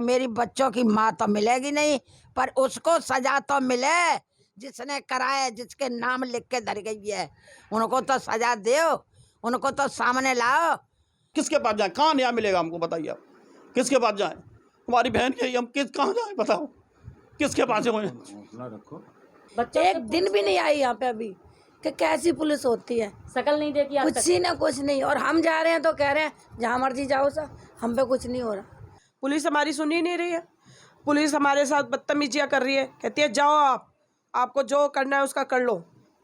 मेरी बच्चों की माँ तो मिलेगी नहीं, पर उसको सजा तो मिले जिसने कराया, जिसके नाम लिख के धर गई है, उनको तो सजा दो, उनको तो सामने लाओ। किसके पास जाए, कहाँ न्याय मिलेगा हमको बताइए आप, किसके पास जाए? हमारी बहन की हम कहाँ जाए बताओ, किसके पास रखो। एक दिन भी नहीं आई यहाँ पे अभी कि कैसी पुलिस होती है, शकल नहीं देखी आज तक। कुछ ही ना कुछ नहीं। और हम जा रहे हैं तो कह रहे हैं जहाँ मर्जी जाओ सर, हम पे कुछ नहीं हो रहा। पुलिस हमारी सुन ही नहीं रही है। पुलिस हमारे साथ बदतमीजियाँ कर रही है, कहती है जाओ आपको जो करना है उसका कर लो,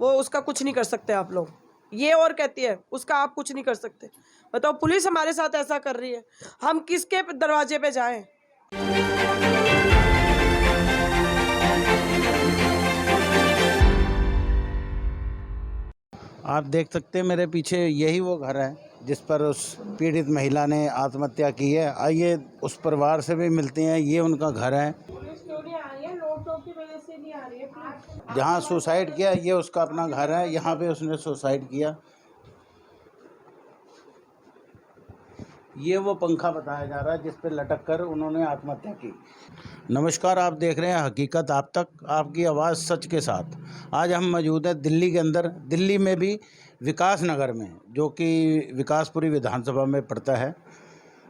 वो उसका कुछ नहीं कर सकते आप लोग, ये और कहती है उसका आप कुछ नहीं कर सकते। बताओ, पुलिस हमारे साथ ऐसा कर रही है, हम किसके दरवाजे पे जाएं? आप देख सकते हैं मेरे पीछे, यही वो घर है जिस पर उस पीड़ित महिला ने आत्महत्या की है। आइए उस परिवार से भी मिलते हैं, ये उनका घर है। जहाँ सुसाइड किया ये उसका अपना घर है, यहाँ पे उसने सुसाइड किया। ये वो पंखा बताया जा रहा है जिस पे लटक कर उन्होंने आत्महत्या की। नमस्कार, आप देख रहे हैं हकीकत आप तक, आपकी आवाज़ सच के साथ। आज हम मौजूद हैं दिल्ली के अंदर, दिल्ली में भी विकास नगर में, जो कि विकासपुरी विधानसभा में पड़ता है,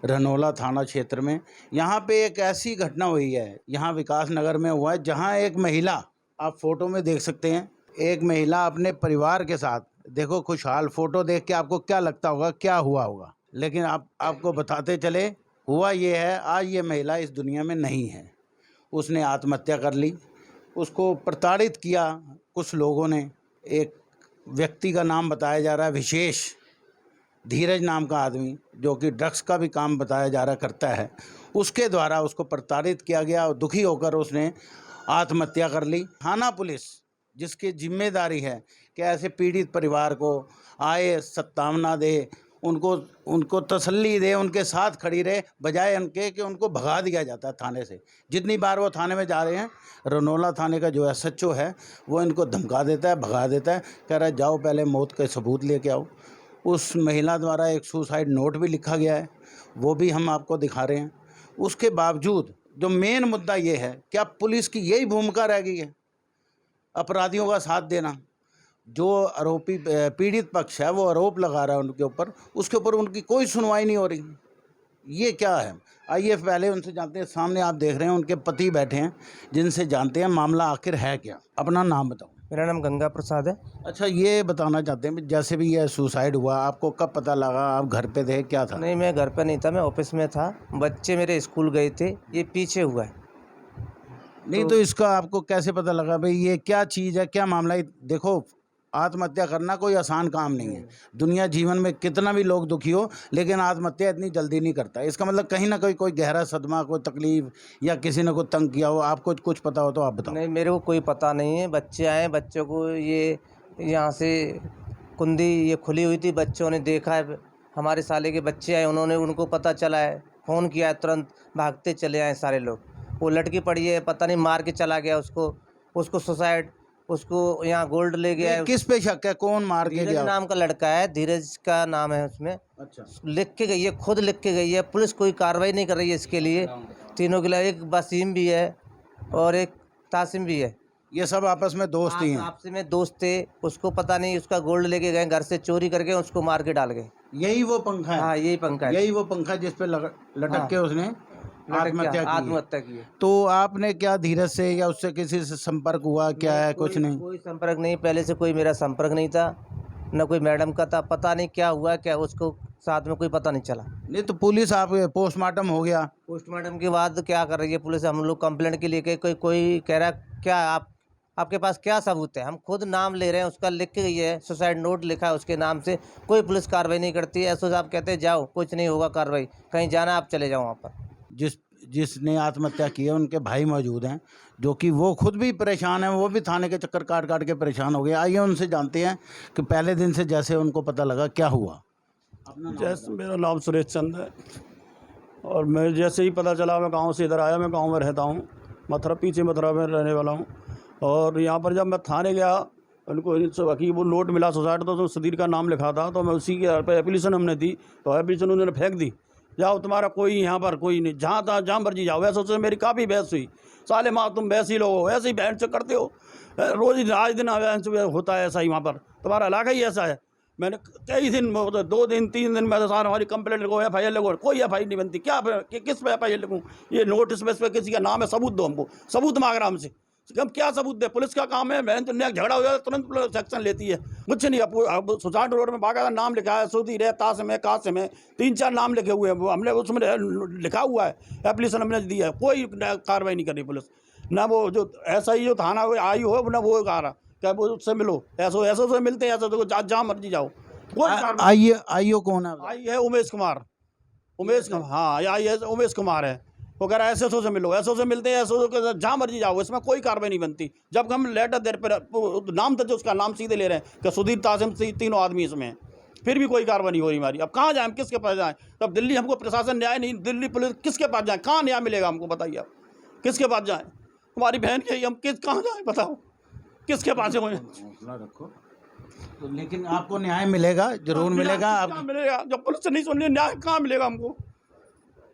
रनौला थाना क्षेत्र में। यहाँ पे एक ऐसी घटना हुई है, यहाँ विकास नगर में हुआ है, जहाँ एक महिला, आप फोटो में देख सकते हैं, एक महिला अपने परिवार के साथ, देखो खुशहाल, फोटो देख के आपको क्या लगता होगा, क्या हुआ होगा, लेकिन आपको बताते चले, हुआ ये है, आज ये महिला इस दुनिया में नहीं है। उसने आत्महत्या कर ली। उसको प्रताड़ित किया कुछ लोगों ने। एक व्यक्ति का नाम बताया जा रहा है विशेष, धीरज नाम का आदमी, जो कि ड्रग्स का भी काम बताया जा रहा करता है, उसके द्वारा उसको प्रताड़ित किया गया और दुखी होकर उसने आत्महत्या कर ली। थाना पुलिस जिसकी जिम्मेदारी है कि ऐसे पीड़ित परिवार को आए, सत्तावना दे, उनको तसल्ली दे, उनके साथ खड़ी रहे, बजाय उनके कि उनको भगा दिया जाता है थाने से। जितनी बार वो थाने में जा रहे हैं, रनौला थाने का जो SHO है वो इनको धमका देता है, भगा देता है, कह रहा है जाओ पहले मौत के सबूत लेके आओ। उस महिला द्वारा एक सुसाइड नोट भी लिखा गया है, वो भी हम आपको दिखा रहे हैं। उसके बावजूद जो मेन मुद्दा ये है, क्या पुलिस की यही भूमिका रह गई है, अपराधियों का साथ देना? जो आरोपी पीड़ित पक्ष है वो आरोप लगा रहा है उनके ऊपर, उसके ऊपर उनकी कोई सुनवाई नहीं हो रही, ये क्या है? आइए पहले उनसे जानते हैं। सामने आप देख रहे हैं उनके पति बैठे हैं, जिनसे जानते हैं मामला आखिर है क्या। अपना नाम बताओ। मेरा नाम गंगा प्रसाद है। अच्छा, ये बताना चाहते हैं जैसे भी ये सुसाइड हुआ, आपको कब पता लगा? आप घर पे थे, क्या था? नहीं, मैं घर पे नहीं था, मैं ऑफिस में था, बच्चे मेरे स्कूल गए थे। ये पीछे हुआ है। नहीं तो इसका आपको कैसे पता लगा भाई ये क्या चीज़ है, क्या मामला है? देखो, आत्महत्या करना कोई आसान काम नहीं है। दुनिया जीवन में कितना भी लोग दुखी हो, लेकिन आत्महत्या इतनी जल्दी नहीं करता। इसका मतलब कहीं ना कहीं कोई गहरा सदमा, कोई तकलीफ, या किसी ने कोई तंग किया हो। आपको कुछ पता हो तो आप बताओ। नहीं, मेरे को कोई पता नहीं है। बच्चे आए, बच्चों को ये यहाँ से कुंडी ये खुली हुई थी, बच्चों ने देखा है, हमारे साले के बच्चे आए, उनको पता चला है, फ़ोन किया है, तुरंत भागते चले आए सारे लोग। वो लड़की पड़ी है, पता नहीं मार के चला गया उसको सुसाइड, उसको यहाँ गोल्ड ले गया है। किस पे शक है, कौन मार के गया? धीरज नाम का लड़का है, धीरज का नाम है उसमें। अच्छा, लिख के गई है, खुद लिख के गई है। पुलिस कोई कार्रवाई नहीं कर रही है इसके लिए। तीनों के लिए, एक वसीम भी है और एक तासिम भी है। ये सब आपस में दोस्त ही हैं? आपस में दोस्त थे। उसको पता नहीं, उसका गोल्ड लेके गए, घर से चोरी करके उसको मार के डाल गए। यही वो पंखा है? हाँ, यही पंखा है। यही वो पंखा जिस पे लटक के उसने आत्महत्या की है। तो आपने क्या धीरज से या उससे किसी से संपर्क हुआ, क्या है? कुछ नहीं? कोई संपर्क नहीं, पहले से कोई मेरा संपर्क नहीं था, न कोई मैडम का था। पता नहीं क्या हुआ, क्या उसको साथ में कोई पता नहीं चला। नहीं तो पुलिस, आप पोस्टमार्टम हो गया, पोस्टमार्टम के बाद क्या कर रही है पुलिस? हम लोग कंप्लेंट के लिए कोई कह रहा क्या आपके पास क्या सबूत है? हम खुद नाम ले रहे हैं, उसका लिख के गई है, सुसाइड नोट लिखा है उसके नाम से। कोई पुलिस कार्रवाई नहीं करती है। SO साहब कहते हैं जाओ, कुछ नहीं होगा कार्रवाई, कहीं जाना आप चले जाओ वहाँ पर। जिसने आत्महत्या की है उनके भाई मौजूद हैं, जो कि वो खुद भी परेशान हैं, वो भी थाने के चक्कर काट काट के परेशान हो गए। आइए उनसे जानते हैं कि पहले दिन से जैसे उनको पता लगा क्या हुआ। जैसे मेरा नाम सुरेश चंद है, और मैं जैसे ही पता चला, मैं गांव से इधर आया। मैं गांव में रहता हूं, मथुरा, पीछे मथुरा में रहने वाला हूं। और यहां पर जब मैं थाने गया, उनको वकील वो नोट मिला सुसाइड, तो उसमें सुधीर का नाम लिखा था। तो मैं उसी के पर एप्लीकेशन हमने दी, तो एप्लीकेशन उन्होंने फेंक दी। जाओ, तुम्हारा कोई यहाँ पर कोई नहीं, जहाँ मर्जी जाओ। वैसे उससे मेरी काफ़ी बहस हुई, साले माँ तुम वैसे ही लोग हो, ऐसे ही बहन से करते हो, रोज़ ही आज दिन होता है ऐसा ही, वहाँ पर तुम्हारा इलाका ही ऐसा है। मैंने कई दिन 2 दिन 3 दिन में सारा हमारी कंप्लेंट लगो, FIR लगो, कोई FIR नहीं बनती। क्या किस पे FIR लगूँ? ये नोटिस में इस पर किसी का नाम है, सबूत दो हमको, सबूत मांग रहा हमसे, हम क्या सबूत दे? पुलिस का काम है, बहन तो झगड़ा हो जाता तुरंत पुलिस एक्शन लेती है, कुछ नहीं। अब सुजान रोड में बाकायदा नाम लिखा है, सुधी रे तासिम है, कासिम है, 3-4 नाम लिखे हुए हैं, हमने उसमें लिखा हुआ है, एप्लीकेशन हमने दी है, कोई कार्रवाई नहीं कर रही पुलिस। ना वो जो ऐसा ही जो थाना आई हो ना वो कह रहा क्या वो उससे मिलो, ऐसो से मिलते हैं, ऐसा तो जहाँ मर्जी जाओ। आईओ कौन है? आई है उमेश कुमार, हाँ आई है उमेश कुमार है। वो कह रहा है SSO से मिलो, SSO से मिलते हैं, SSO जहाँ मर्जी जाओ, इसमें कोई कार्रवाई नहीं बनती। जब हम लेटर दे पर नाम था जो उसका नाम सीधे ले रहे हैं कि सुधीर तासिम से 3 आदमी इसमें हैं, फिर भी कोई कार्रवाई नहीं हो रही हमारी। अब कहाँ जाएँ, किसके पास जाएँ? तब दिल्ली हमको प्रशासन न्याय नहीं, दिल्ली पुलिस किसके पास जाएँ? कहाँ न्याय मिलेगा हमको, बताइए आप किसके पास जाएँ? हमारी बहन के हम कहाँ जाएँ, बताओ किसके पास है? हौसला रखो, तो लेकिन आपको न्याय मिलेगा, जरूर मिलेगा। आप मिलेगा, जब पुलिस से नहीं सुन रही न्याय कहाँ मिलेगा हमको?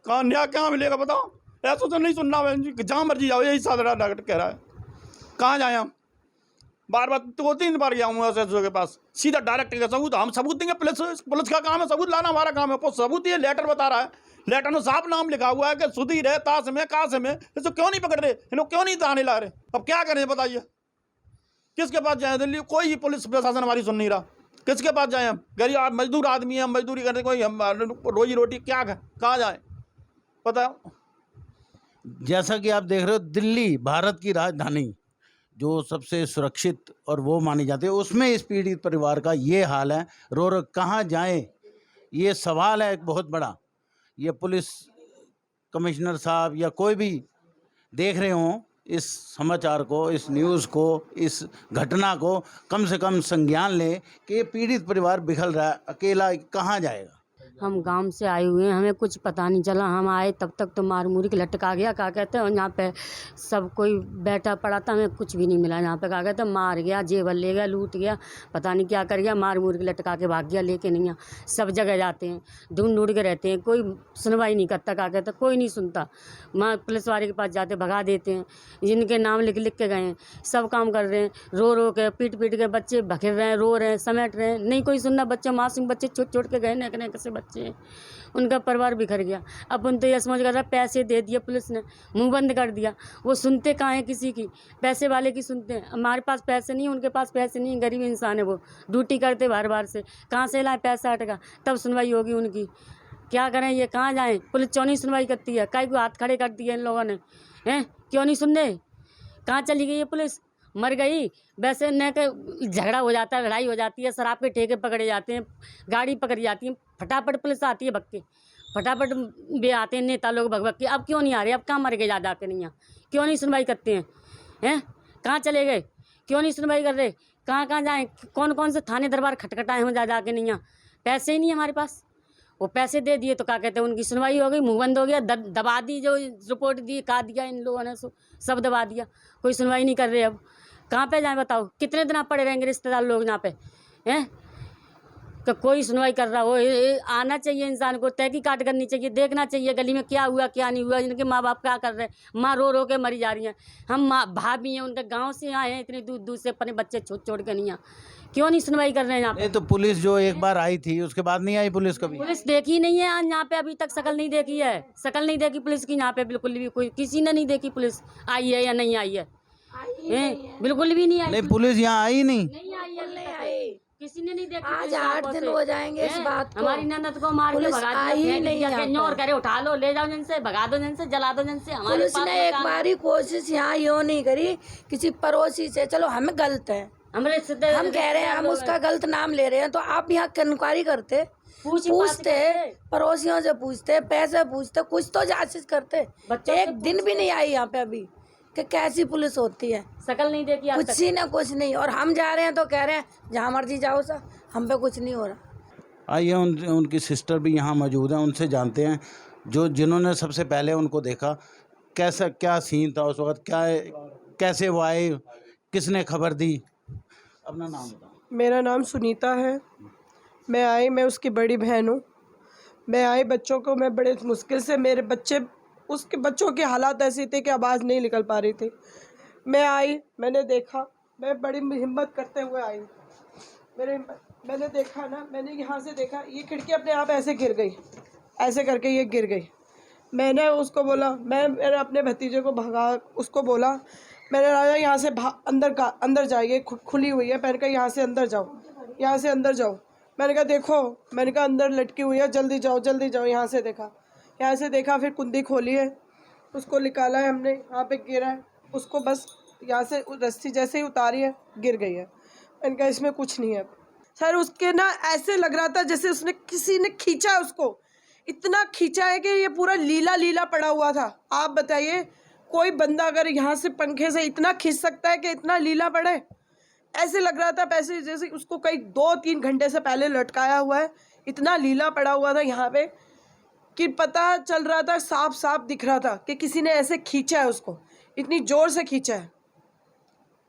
कहाँ न्याय कहाँ मिलेगा बताओ? ऐसा तो नहीं सुनना बहन जी, जहाँ मर्जी जाओ, यही साधा डॉक्टर कह रहा है। कहाँ जाए हम? बार 2-3 बार गया हूँ SSO के पास, सीधा डायरेक्ट सबूत, हम सबूत देंगे। पुलिस का काम है सबूत लाना, हमारा काम है। सबूत ये लेटर बता रहा है, लेटर में साफ नाम लिखा हुआ है कि सुधीर है, तासिम है, कासिम है, इसको क्यों नहीं पकड़ रहे? इन लोग क्यों नहीं थाने ला रहे? अब क्या करें बताइए? किसके पास जाए? दिल्ली कोई पुलिस प्रशासन हमारी सुन नहीं रहा, किसके पास जाए हम? गरीब मजदूर आदमी है, हम मजदूरी करते, कोई हम रोजी रोटी क्या कहाँ जाए बताओ? जैसा कि आप देख रहे हो, दिल्ली भारत की राजधानी जो सबसे सुरक्षित और वो मानी जाती है, उसमें इस पीड़ित परिवार का ये हाल है। रो कहाँ जाएं, ये सवाल है एक बहुत बड़ा। ये पुलिस कमिश्नर साहब या कोई भी देख रहे हों इस समाचार को, इस न्यूज़ को, इस घटना को, कम से कम संज्ञान लें कि ये पीड़ित परिवार बिखर रहा है, अकेला कहाँ जाएगा। हम गांव से आए हुए हैं, हमें कुछ पता नहीं चला। हम आए तब तक तो मार मुरी के लटका गया, क्या कहते हैं, और यहाँ पे सब कोई बैठा पड़ा था, हमें कुछ भी नहीं मिला। यहाँ पे क्या कहते हैं, मार गया, जेवर ले गया, लूट गया, पता नहीं क्या कर गया, मार मुरी के लटका के भाग गया। लेके नहीं आ, सब जगह जाते हैं, ढूंढ के रहते हैं, कोई सुनवाई नहीं करता, क्या कहते हैं, कोई नहीं सुनता। माँ पुलिस वाले के पास जाते, भगा देते हैं। जिनके नाम लिख के गए हैं, सब काम कर रहे हैं, रो के पीट के बच्चे भखेर रहे हैं, रो रहे हैं, समेट रहे हैं, नहीं कोई सुनना। बच्चे मासूम बच्चे छोट के गए न कैसे बच्चे हैं, उनका परिवार बिखर गया। अब उन तो ये समझ कर पैसे दे दिए पुलिस ने, मुंह बंद कर दिया। वो सुनते कहाँ हैं किसी की? पैसे वाले की सुनते हैं। हमारे पास पैसे नहीं, उनके पास पैसे नहीं, गरीब इंसान है, वो ड्यूटी करते बार से, कहाँ से लाए पैसा अटका, तब सुनवाई होगी उनकी। क्या करें, ये कहाँ जाएँ? पुलिस क्यों नहीं सुनवाई करती है? कई को हाथ खड़े कर दिए इन लोगों ने, हैं क्यों नहीं सुन रहे? कहाँ चली गई ये पुलिस? मर गई? वैसे न के झगड़ा हो जाता है, लड़ाई हो जाती है, शराब के ठेके पकड़े जाते हैं, गाड़ी पकड़ी जाती है, फटाफट पुलिस आती है, भक्के फटाफट भी आते हैं नेता लोग भगभग के। अब क्यों नहीं आ रहे? अब कहाँ मर गए ज़्यादा के नहीं यहाँ? क्यों नहीं सुनवाई करते हैं? हैं कहाँ चले गए? क्यों नहीं सुनवाई कर रहे? कहाँ जाएँ? कौन से थाने दरबार खटखटाए हम जा के नहीं यहाँ? पैसे ही नहीं हमारे पास। वो पैसे दे दिए तो क्या कहते हैं, उनकी सुनवाई हो गई, मुँह बंद हो गया, दबा दी। जो रिपोर्ट दी कहा दिया इन लोगों ने, सब दबा दिया, कोई सुनवाई नहीं कर रहे। अब कहाँ पे जाएं बताओ? कितने दिन आप पड़े रहेंगे रिश्तेदार लोग यहाँ पे? हैं तो कोई सुनवाई कर रहा हो? आना चाहिए इंसान को, तहकीकात करनी चाहिए, देखना चाहिए गली में क्या हुआ क्या नहीं हुआ, इनके माँ बाप क्या कर रहे हैं। माँ रो के मरी जा रही हैं। हम माँ भाभी हैं, उनके गांव से आए हैं, इतनी दूर से अपने बच्चे छोड़ के नहीं। क्यों नहीं सुनवाई कर रहे हैं यहाँ पे? तो पुलिस जो एक बार आई थी उसके बाद नहीं आई पुलिस कभी? पुलिस देखी नहीं है यहाँ पे, अभी तक शकल नहीं देखी है, शकल नहीं देखी पुलिस की यहाँ पे, बिल्कुल भी कोई किसी ने नहीं देखी पुलिस आई है या नहीं आई है। बिल्कुल भी नहीं आई। नहीं पुलिस यहाँ आई नहीं किसी ने नहीं देखा। आज 8 दिन हो जाएंगे इस बात को। हमारी ननद को मार के भगा दिया, और करे उठा लो, ले जाओ जिनसे, भगा दो जिनसे, जला दो जिनसे। पुलिस ने एक बारी कोशिश यहाँ यूँ नहीं करी किसी पड़ोसी से, चलो हम गलत है, हम कह रहे हैं, हम उसका गलत नाम ले रहे हैं, तो आप यहाँ इंक्वायरी करते, पूछते, पड़ोसियों से पूछते, पैसे पूछते, कुछ तो जांच करते। एक दिन भी नहीं आई यहाँ पे अभी कि कैसी पुलिस होती है, शकल नहीं देखी कुछ ही ना कुछ नहीं। और हम जा रहे हैं तो कह रहे हैं जहाँ मर्जी जाओ सर, हम पे कुछ नहीं हो रहा। आइए उनकी सिस्टर भी यहाँ मौजूद हैं, उनसे जानते हैं जिन्होंने सबसे पहले उनको देखा, कैसा क्या सीन था उस वक्त, कैसे वो आए, किसने खबर दी? अपना नाम बताओ। मेरा नाम सुनीता है, मैं उसकी बड़ी बहन हूँ। मैं आई बच्चों को, मैं बड़े मुश्किल से, मेरे बच्चे, उसके बच्चों की हालात ऐसी थी कि आवाज़ नहीं निकल पा रही थी। मैं आई, मैंने देखा, मैं बड़ी हिम्मत करते हुए आई। मैंने देखा ना, मैंने यहाँ से देखा, ये खिड़की अपने आप ऐसे गिर गई, ऐसे करके ये गिर गई। मैंने उसको बोला, मैंने अपने भतीजे को भगा, उसको बोला, मैंने राजा यहाँ से अंदर जाइए, खुली हुई है। मैंने कहा यहाँ से अंदर जाओ, यहाँ से अंदर जाओ। मैंने कहा देखो, मैंने कहा अंदर लटकी हुई है, जल्दी जाओ जल्दी जाओ। यहाँ से देखा, फिर कुंडी खोली है, उसको निकाला है हमने, यहाँ पे गिरा है, उसको बस यहाँ से रस्सी जैसे ही उतारी है, गिर गई है। मैंने कहा इसमें कुछ नहीं है सर। उसके ना ऐसे लग रहा था जैसे उसने, किसी ने खींचा है उसको, इतना खींचा है कि ये पूरा लीला पड़ा हुआ था। आप बताइए, कोई बंदा अगर यहाँ से पंखे से इतना खींच सकता है कि इतना लीला पड़े? ऐसे लग रहा था पैसे जैसे उसको कई 2-3 घंटे से पहले लटकाया हुआ है। इतना लीला पड़ा हुआ था यहाँ पे कि पता चल रहा था, साफ साफ दिख रहा था कि किसी ने ऐसे खींचा है उसको, इतनी जोर से खींचा है।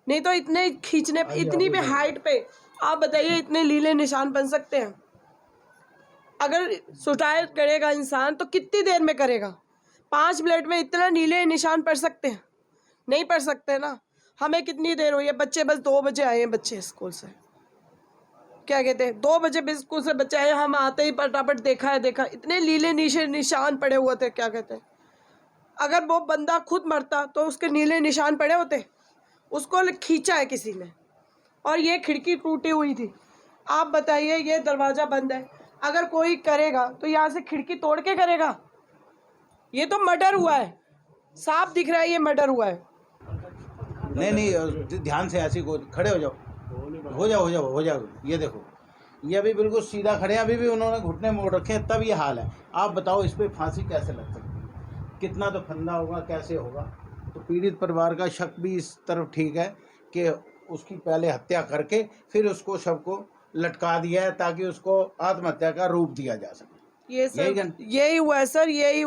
नहीं तो इतने खींचने पे, इतनी पे हाइट पे, आप बताइए इतने लीले निशान बन सकते हैं? अगर सुसाइड करेगा इंसान तो कितनी देर में करेगा? 5 मिनट में इतना नीले निशान पड़ सकते हैं? नहीं पड़ सकते ना। हमें कितनी देर हुई है, बच्चे बस 2 बजे आए हैं, बच्चे स्कूल से, क्या कहते हैं 2 बजे स्कूल से बच्चे आए, हम आते ही फटाफट देखा, इतने नीले निशान पड़े हुए थे। क्या कहते हैं, अगर वो बंदा खुद मरता तो उसके नीले निशान पड़े होते? उसको खींचा है किसी ने, और ये खिड़की टूटी हुई थी। आप बताइए, ये दरवाज़ा बंद है, अगर कोई करेगा तो यहाँ से खिड़की तोड़ के करेगा? ये तो मर्डर हुआ है, साफ दिख रहा है ये मर्डर हुआ है। नहीं, ध्यान से, ऐसी को खड़े हो जाओ। ये देखो, ये अभी बिल्कुल सीधा खड़े हैं, अभी भी उन्होंने घुटने मोड़ रखे हैं, तब ये हाल है। आप बताओ इस पर फांसी कैसे लग सकती है? कितना तो फंदा होगा, कैसे होगा? तो पीड़ित परिवार का शक भी इस तरफ ठीक है कि उसकी पहले हत्या करके फिर उसको शव को लटका दिया है, ताकि उसको आत्महत्या का रूप दिया जा सके। यही हुआ है सर, यही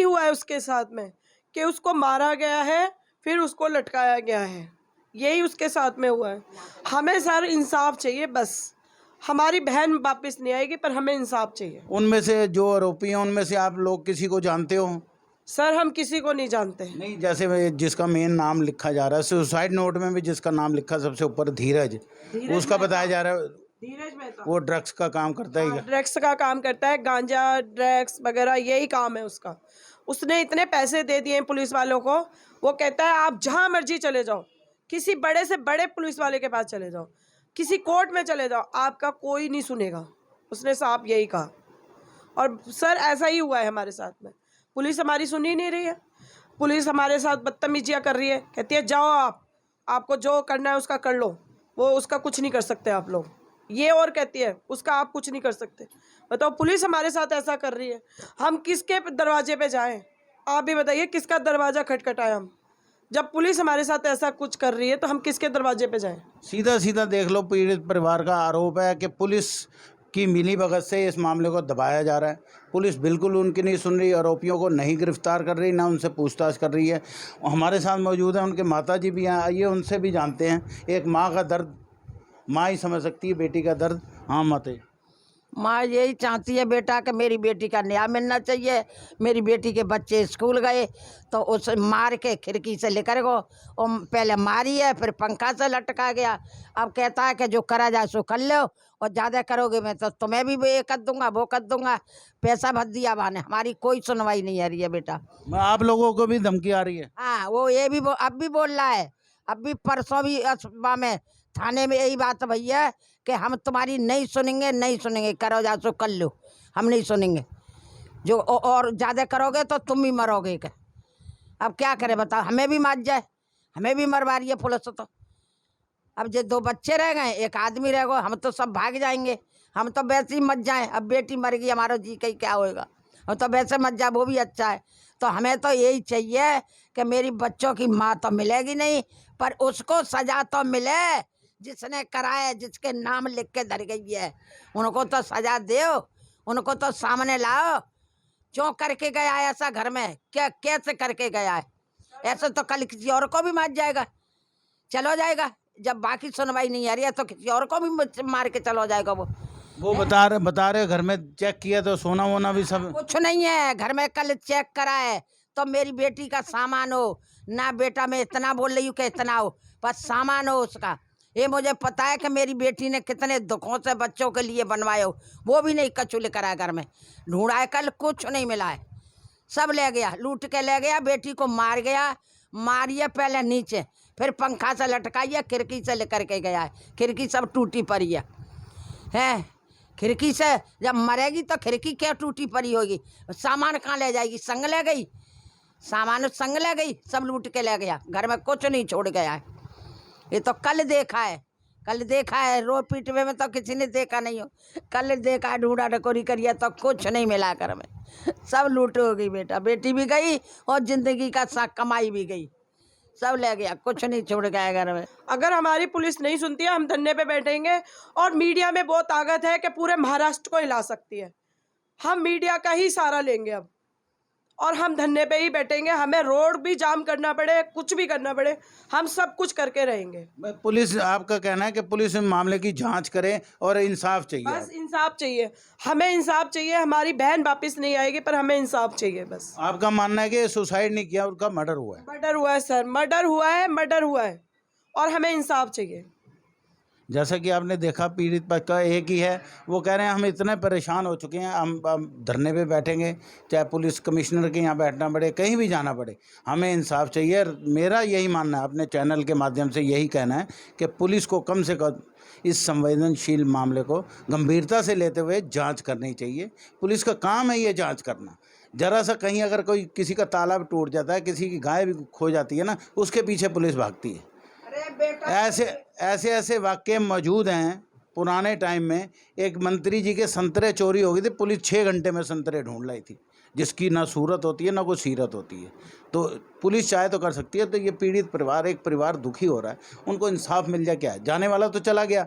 हुआ है उसके साथ में, कि उसको मारा गया है, फिर उसको लटकाया गया है। यही उसके साथ में हुआ है। हमें सर इंसाफ चाहिए, बस। हमारी बहन वापस नहीं आएगी, पर हमें इंसाफ चाहिए। उनमें से जो आरोपी हैं, उनमें से आप लोग किसी को जानते हो? सर हम किसी को नहीं जानते। नहीं, जैसे जिसका मेन नाम लिखा जा रहा है सुसाइड नोट में भी, जिसका नाम लिखा सबसे ऊपर धीरज, उसका बताया जा रहा है धीरज मेहता, वो ड्रग्स का काम करता है। ड्रग्स का काम करता है, गांजा ड्रग्स वगैरह यही काम है उसका। उसने इतने पैसे दे दिए पुलिस वालों को, वो कहता है आप जहाँ मर्जी चले जाओ, किसी बड़े से बड़े पुलिस वाले के पास चले जाओ, किसी कोर्ट में चले जाओ, आपका कोई नहीं सुनेगा। उसने साहब यही कहा। और सर ऐसा ही हुआ है हमारे साथ में। पुलिस हमारी सुन ही नहीं रही है, पुलिस हमारे साथ बदतमीजियाँ कर रही है, कहती है जाओ आपको जो करना है उसका कर लो, वो उसका कुछ नहीं कर सकते आप लोग। ये और कहती है उसका आप कुछ नहीं कर सकते। बताओ, पुलिस हमारे साथ ऐसा कर रही है, हम किसके दरवाजे पे जाएं? आप भी बताइए, किसका दरवाज़ा खटखटाएं हम? जब पुलिस हमारे साथ ऐसा कुछ कर रही है तो हम किसके दरवाजे पे जाएं? सीधा देख लो, पीड़ित परिवार का आरोप है कि पुलिस की मिलीभगत से इस मामले को दबाया जा रहा है। पुलिस बिल्कुल उनकी नहीं सुन रही, आरोपियों को नहीं गिरफ्तार कर रही, ना उनसे पूछताछ कर रही है। हमारे साथ मौजूद हैं उनके माताजी भी हैं, आइए उनसे भी जानते हैं। एक माँ का दर्द माँ ही समझ सकती है, बेटी का दर्द। हाँ माते, माँ यही चाहती है बेटा कि मेरी बेटी का न्याय मिलना चाहिए। मेरी बेटी के बच्चे स्कूल गए तो उस मार के खिड़की से लेकर गो, और पहले मारी है, फिर पंखा से लटका गया। अब कहता है कि जो करा जाए सो कर लो, और ज़्यादा करोगे मैं तो तुम्हें भी ये कर दूंगा, वो कर दूंगा। पैसा भर दिया बाने, हमारी कोई सुनवाई नहीं आ रही है बेटा। आप लोगों को भी धमकी आ रही है? हाँ, वो ये भी अब भी बोल रहा है, अब भी परसों भी असबा में थाने में यही बात भैया कि हम तुम्हारी नहीं सुनेंगे, करो जा सो कर लो, हम नहीं सुनेंगे, जो और ज़्यादा करोगे तो तुम भी मरोगे। क्या अब क्या करें बताओ, हमें भी मार जाए, हमें भी मरवा रही है पुलिस। तो अब जो 2 बच्चे रह गए, 1 आदमी रह गए, हम तो सब भाग जाएंगे, हम तो वैसे ही मर जाएं। अब बेटी मर गई, हमारा जी कहीं क्या होएगा, हम तो वैसे मर जाए, वो भी अच्छा है। तो हमें तो यही चाहिए कि मेरी बच्चों की माँ तो मिलेगी नहीं, पर उसको सजा तो मिले जिसने कराया, जिसके नाम लिख के धर गई है, उनको तो सजा दो, उनको तो सामने लाओ। क्यों करके गया है ऐसा घर में, क्या कैसे करके गया है? ऐसे तो कल किसी और को भी मार जाएगा, चलो जाएगा। जब बाकी सुनवाई नहीं आ रही है तो किसी और को भी मार के चलो जाएगा वो। वो बता रहे घर में चेक किया तो सोना वोना भी सब कुछ नहीं है घर में। कल चेक करा है तो मेरी बेटी का सामान हो ना, बेटा मैं इतना बोल रही हूँ कि इतना हो, बस सामान हो उसका। ये मुझे पता है कि मेरी बेटी ने कितने दुखों से बच्चों के लिए बनवाए हो, वो भी नहीं कछु लेकर आया घर में। ढूंढा है कल, कुछ नहीं मिला है, सब ले गया, लूट के ले गया। बेटी को मार गया, मारिए पहले नीचे, फिर पंखा से लटकाइए, खिड़की से लेकर के गया है। खिड़की सब टूटी पड़ी है। खिड़की से जब मरेगी तो खिड़की क्या टूटी पड़ी होगी? सामान कहाँ ले जाएगी? संग ले गई, सामान संग ले गई, सब लूट के ले गया, घर में कुछ नहीं छोड़ गया है। ये तो कल देखा है, कल देखा है। रो पीटवे में तो किसी ने देखा नहीं हो, कल देखा है। ढूंढा ढकोरी करिए तो कुछ नहीं मिला घर में, सब लूट हो गई। बेटा बेटी भी गई और जिंदगी का कमाई भी गई, सब ले गया, कुछ नहीं छोड़ गया घर में। अगर हमारी पुलिस नहीं सुनती है, हम धरने पे बैठेंगे। और मीडिया में बहुत ताकत है कि पूरे महाराष्ट्र को हिला सकती है। हम मीडिया का ही सहारा लेंगे अब, और हम धरने पे ही बैठेंगे। हमें रोड भी जाम करना पड़े, कुछ भी करना पड़े, हम सब कुछ करके रहेंगे। पुलिस, आपका कहना है कि पुलिस इस मामले की जांच करे और इंसाफ चाहिए? बस इंसाफ चाहिए, हमें इंसाफ चाहिए। हमारी बहन वापस नहीं आएगी, पर हमें इंसाफ चाहिए बस। आपका मानना है कि सुसाइड नहीं किया, उनका मर्डर हुआ है? मर्डर हुआ है सर, मर्डर हुआ है और हमें इंसाफ चाहिए। जैसा कि आपने देखा, पीड़ित पक्ष का एक ही है। वो कह रहे हैं हम इतने परेशान हो चुके हैं, हम धरने पे बैठेंगे, चाहे पुलिस कमिश्नर के यहाँ बैठना पड़े, कहीं भी जाना पड़े, हमें इंसाफ चाहिए। मेरा यही मानना है, अपने चैनल के माध्यम से यही कहना है कि पुलिस को कम से कम इस संवेदनशील मामले को गंभीरता से लेते हुए जांच करनी चाहिए। पुलिस का काम है ये जांच करना। ज़रा सा कहीं अगर कोई किसी का ताला टूट जाता है, किसी की गाय भी खो जाती है ना, उसके पीछे पुलिस भागती है। ऐसे वाक़े मौजूद हैं। पुराने टाइम में एक मंत्री जी के संतरे चोरी हो गई थी, पुलिस 6 घंटे में संतरे ढूंढ लाई थी, जिसकी ना सूरत होती है ना कोई सीरत होती है। तो पुलिस चाहे तो कर सकती है। तो ये पीड़ित परिवार, एक परिवार दुखी हो रहा है, उनको इंसाफ मिल जाए। क्या है, जाने वाला तो चला गया।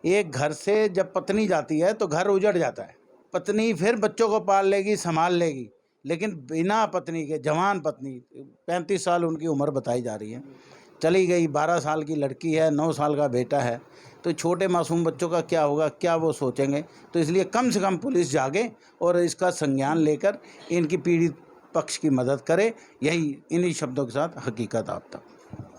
एक घर से जब पत्नी जाती है तो घर उजड़ जाता है। पत्नी फिर बच्चों को पाल लेगी, संभाल लेगी, लेकिन बिना पत्नी के, जवान पत्नी, 35 साल उनकी उम्र बताई जा रही है, चली गई। 12 साल की लड़की है, 9 साल का बेटा है। तो छोटे मासूम बच्चों का क्या होगा, क्या वो सोचेंगे? तो इसलिए कम से कम पुलिस जागे और इसका संज्ञान लेकर इनकी पीड़ित पक्ष की मदद करे। यही इन्हीं शब्दों के साथ हकीकत आप तक।